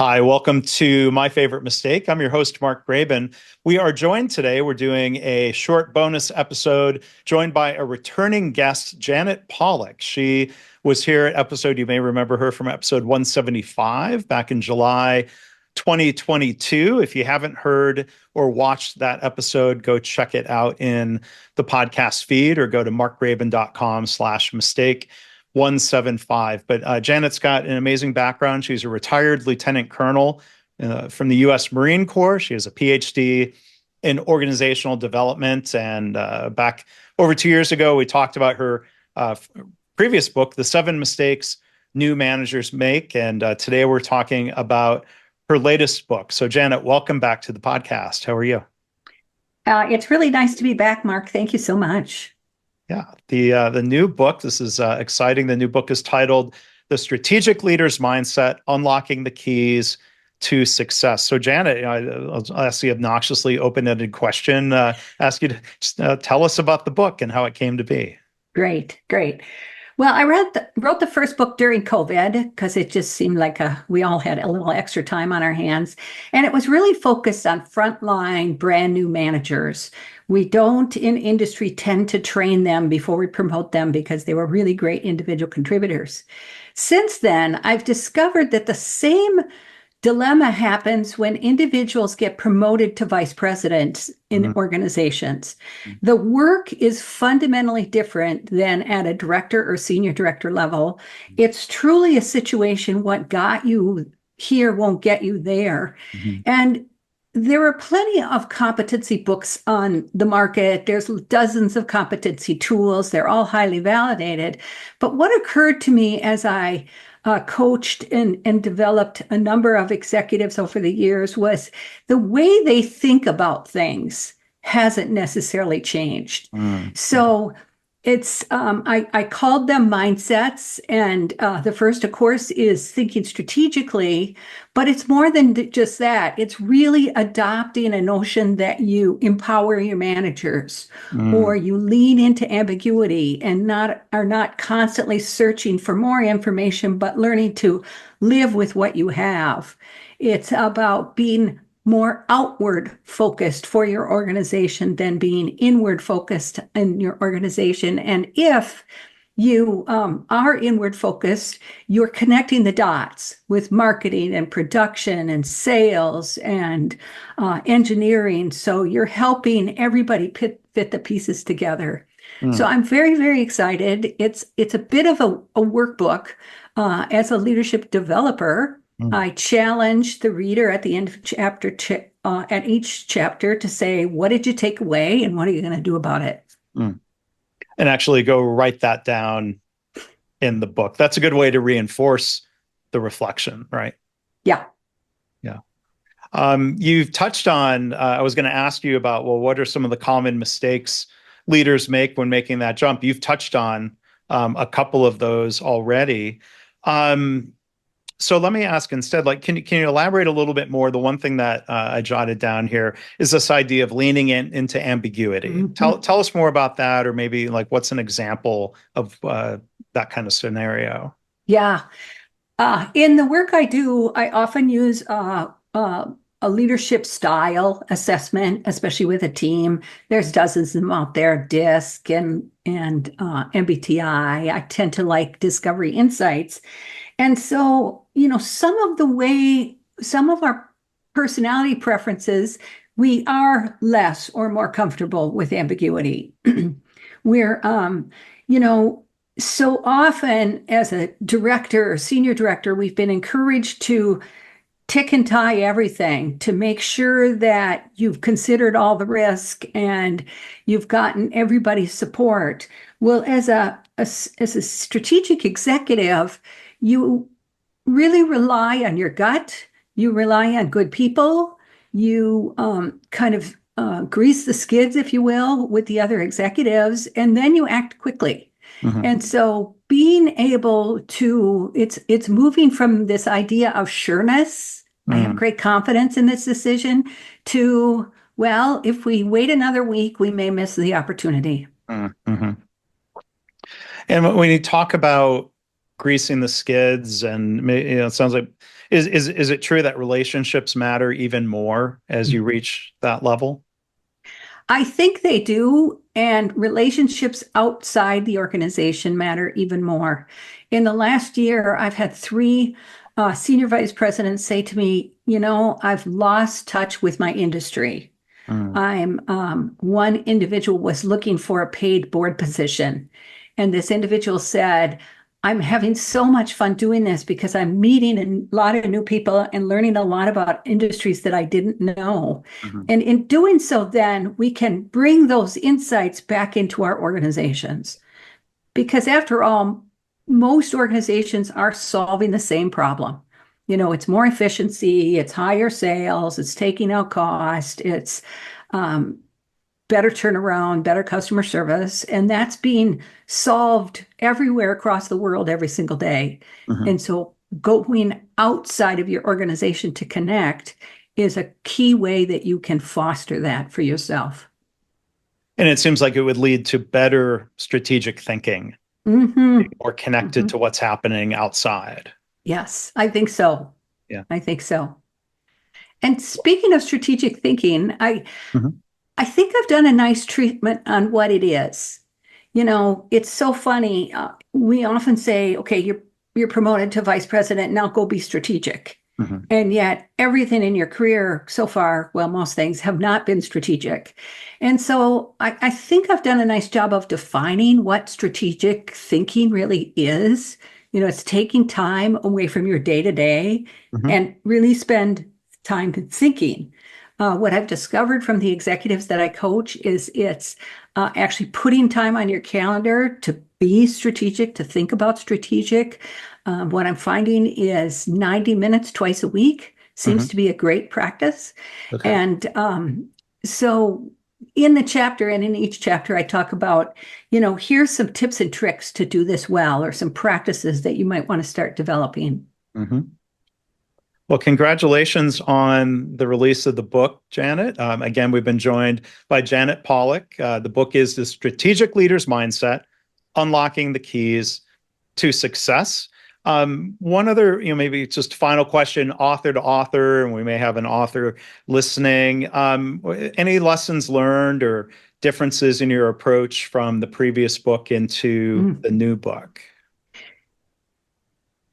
Hi, welcome to My Favorite Mistake. I'm your host, Mark Graban. We are joined today. We're doing a short bonus episode joined by a returning guest, Janet Polach. She was here at episode, you may remember her from episode 175 back in July 2022. If you haven't heard or watched that episode, go check it out in the podcast feed or go to markgraban.com/mistake. 175. But Janet's got an amazing background. She's a retired lieutenant colonel from the U.S. Marine Corps. She has a Ph.D. in organizational development. And back over 2 years ago, we talked about her previous book, The 7 Mistakes New Managers Make. And today we're talking about her latest book. So Janet, welcome back to the podcast. How are you? It's really nice to be back, Mark. Thank you so much. Yeah, the new book, this is exciting. The new book is titled The Strategic Leader's Mindset, Unlocking the Keys to Success. So Janet, I'll ask the obnoxiously open-ended question, ask you to just, tell us about the book and how it came to be. Great. Well, I wrote the first book during COVID because it just seemed like we all had a little extra time on our hands. And it was really focused on frontline brand new managers. We don't in industry tend to train them before we promote them because they were really great individual contributors. Since then, I've discovered that the same dilemma happens when individuals get promoted to vice presidents in organizations. The work is fundamentally different than at a director or senior director level. It's truly a situation, what got you here won't get you there. And there are plenty of competency books on the market. There's dozens of competency tools. They're all highly validated. But what occurred to me as I coached and developed a number of executives over the years was the way they think about things hasn't necessarily changed. So it's I called them mindsets, and the first, of course, is thinking strategically, but it's more than just that. It's really adopting a notion that you empower your managers or you lean into ambiguity and are not constantly searching for more information, but learning to live with what you have. It's about being more outward focused for your organization than being inward focused in your organization. And if you are inward focused, you're connecting the dots with marketing and production and sales and engineering. So you're helping everybody fit the pieces together. So I'm very, very excited. It's a bit of a workbook as a leadership developer. I challenge the reader at the end of at each chapter to say, what did you take away and what are you going to do about it? And actually go write that down in the book. That's a good way to reinforce the reflection, right? Yeah. You've touched on, I was going to ask you about, well, what are some of the common mistakes leaders make when making that jump? You've touched on a couple of those already. So let me ask instead, can you elaborate a little bit more? The one thing that I jotted down here is this idea of leaning into ambiguity. Tell us more about that, or maybe what's an example of that kind of scenario? Yeah. In the work I do, I often use a leadership style assessment, especially with a team. There's dozens of them out there, DISC and MBTI. I tend to like Discovery Insights. And so, some of our personality preferences, we are less or more comfortable with ambiguity. We're, so often as a director or senior director, we've been encouraged to tick and tie everything to make sure that you've considered all the risk and you've gotten everybody's support. Well, as a strategic executive, you really rely on your gut. You rely on good people. You grease the skids, if you will, with the other executives, and then you act quickly. And so being able to, it's moving from this idea of sureness, I have great confidence in this decision, to, well, if we wait another week, we may miss the opportunity. And when you talk about greasing the skids, and it sounds like Is it true that relationships matter even more as you reach that level? I think they do, and relationships outside the organization matter even more. In the last year, I've had three senior vice presidents say to me, I've lost touch with my industry. Mm, One individual was looking for a paid board position, and this individual said, I'm having so much fun doing this because I'm meeting a lot of new people and learning a lot about industries that I didn't know. mhm, And in doing so, then we can bring those insights back into our organizations. Because after all, most organizations are solving the same problem. It's more efficiency, it's higher sales, it's taking out cost, it's um, better turnaround, better customer service, and that's being solved everywhere across the world every single day. mhm. And so going outside of your organization to connect is a key way that you can foster that for yourself. And it seems like it would lead to better strategic thinking, Mm-hmm. more connected Mm-hmm. to what's happening outside. Yes, I think so. Yeah. I think so. And speaking of strategic thinking, Mhm, I think I've done a nice treatment on what it is. It's so funny. We often say, okay, you're promoted to vice president, now go be strategic. mhm, And yet everything in your career so far, well, most things have not been strategic. And so I think I've done a nice job of defining what strategic thinking really is. It's taking time away from your day to day mhm. and really spend time thinking. What I've discovered from the executives that I coach is it's actually putting time on your calendar to be strategic, to think about strategic. What I'm finding is 90 minutes twice a week seems Mhm. to be a great practice. Okay. And so in the chapter and in each chapter, I talk about, here's some tips and tricks to do this well, or some practices that you might want to start developing. Mhm. Well, congratulations on the release of the book, Janet. Again, we've been joined by Janet Polach. The book is The Strategic Leader's Mindset, Unlocking the Keys to Success. One other, maybe just final question, author to author, and we may have an author listening. Any lessons learned or differences in your approach from the previous book into Mm. the new book?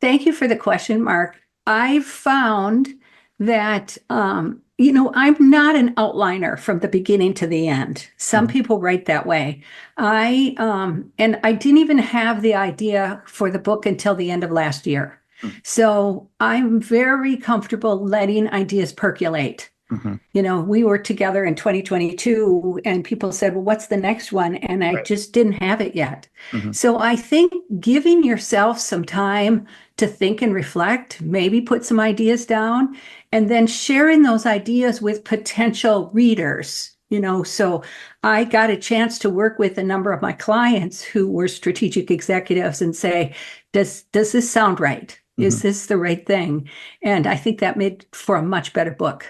Thank you for the question, Mark. I've found that, I'm not an outliner from the beginning to the end. Some Mhm, people write that way. And I didn't even have the idea for the book until the end of last year. mhm, So I'm very comfortable letting ideas percolate. mhm. We were together in 2022 and people said, well, what's the next one? And I Right. just didn't have it yet. Mhm, So I think giving yourself some time to think and reflect, maybe put some ideas down, and then sharing those ideas with potential readers. So I got a chance to work with a number of my clients who were strategic executives and say, does this sound right? mhm. Is this the right thing? And I think that made for a much better book.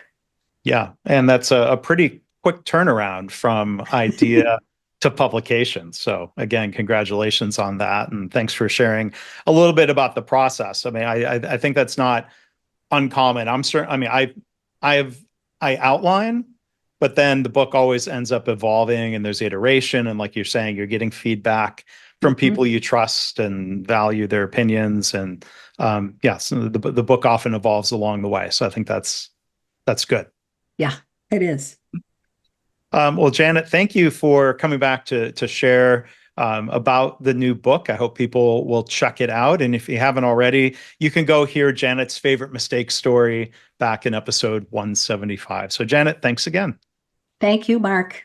Yeah, and that's a pretty quick turnaround from idea to publication. So again, congratulations on that, and thanks for sharing a little bit about the process. I mean, I think that's not uncommon. I'm certain. I mean, I have I outline, but then the book always ends up evolving, and there's iteration, and like you're saying, you're getting feedback from people Mhm. you trust and value their opinions, and yes, the book often evolves along the way. So I think that's good. Yeah, it is. Well, Janet, thank you for coming back to share about the new book. I hope people will check it out. And if you haven't already, you can go hear Janet's favorite mistake story back in episode 175. So, Janet, thanks again. Thank you, Mark.